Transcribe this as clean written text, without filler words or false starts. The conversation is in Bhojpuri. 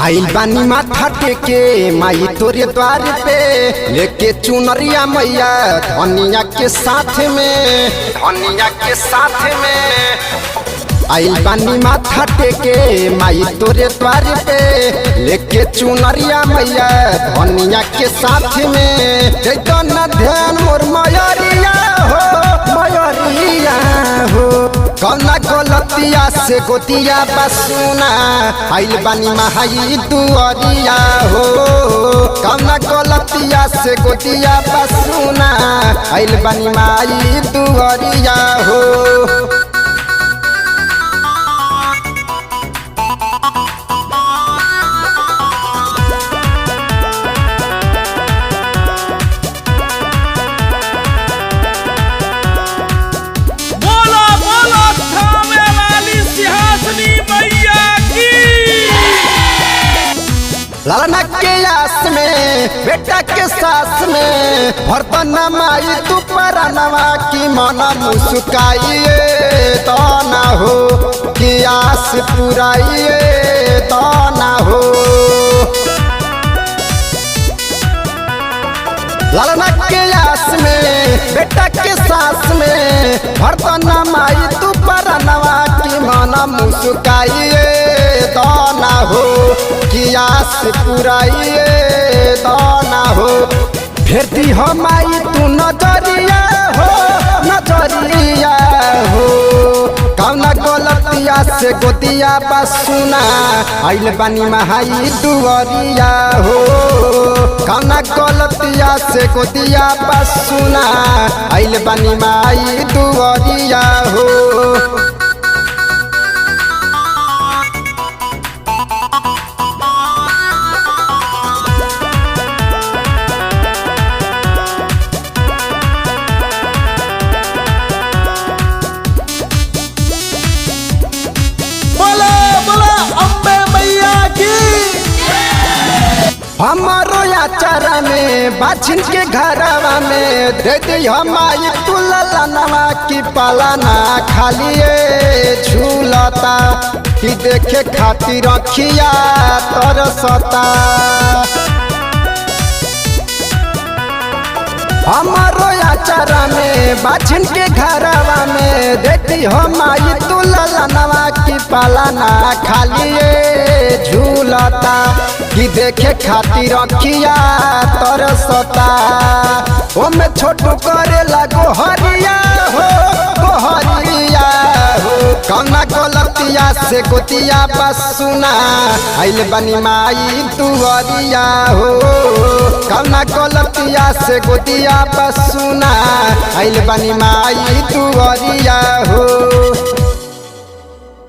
आइल बानी माथा टेके माई तोरे द्वार पे लेके चुनरिया मैया धनिया के साथ में आइल बानी माथा टेके माई तोरे द्वार पे लेके चुनरिया मैया धनिया के साथ में न ध्यान मोर मयरिया हो कौना गलतिया से गोतिया बसुना आइल बानी महाई दुआरिया हो कौना गलतिया से गोतिया बसुना आइल बानी माई दुआरिया हो। लालना के आस में बेटा के सास में भरतन माई तू परनवा की मन मुस्काइए तो ना हो कि आस पुराइए तो ना हो। लालना के आस में बेटा के सास में भरतन माई तू परनवा की मन मुस्काइए तो ना हो कि आस पुराइए तो ना हो। फिर दी हो माई तू नजरिया हो कौना गलतिया से गोतिया बसुना आइल बानी महाई दुआरिया हो कौना गलतिया से गोतिया बसुना आइल बानी माई दुआरिया हो। हमारो याचारा में बाछिन के घरवा में दे दी हमारी तुलनवा की पालाना खालिए झूलता कि देखे खातिर रखिया तरसता। हमारो याचारा में बाछिन के घरवा में देती हमारी तुलनवा की पालाना खालिए झूलता कि देखे खातिर रखिया तरसता। ओ में छोटू करे लगो हरिया हो कौना गलतिया से गोतिया बसुना आइल बानी माई दुआरिया हो कौना गलतिया से गोतिया बसुना आइल बानी माई दुआरिया हो।